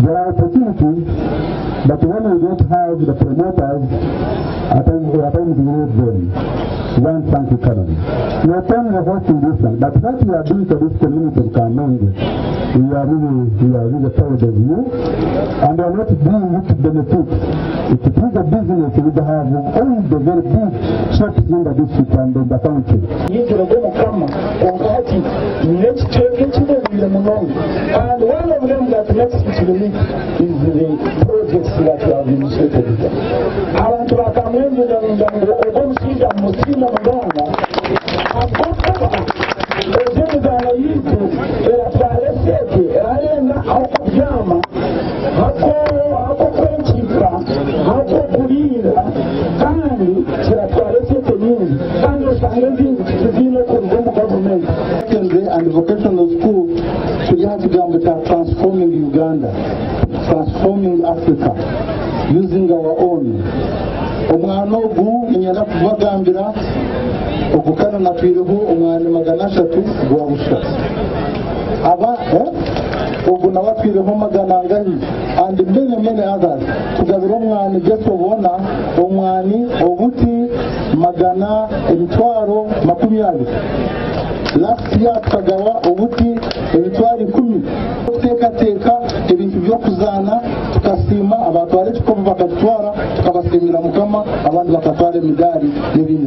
There are opportunities, but when we don't have the promoters, at times we lose them. One thank economy. Not only hosting this one, but what we are doing for this community of Kamenge, we are really proud of you, and we are not doing it to benefit. If it is a business, we would have only the very big shops in the district and in the country. And one of them that makes it unique is the projects that you have initiated. Abantu bakamenge ngo omushinga musina muganga akokaba ezebana yitu twaleseke ayena akubyama hako kwenchika hako kulira kandi twaleseke nyingi kandi usanga ndingi zino ku government and vocational school transforming Uganda, transforming Africa, using our own. Omwana ogu nyana kubagambira okukana na twireho omwana magana 3 gwa busha aba ogu na watwireho magana ngahi and many others tugabira omwana just obona omwani obuti magana emitwaro 20 last year tukagawa obuti emitwaro 10 teka ebintu byo kuzana tukasima abantu bari tukoba bakatwara tukabasimira mukama abandi bakatwara emidari n'ibindi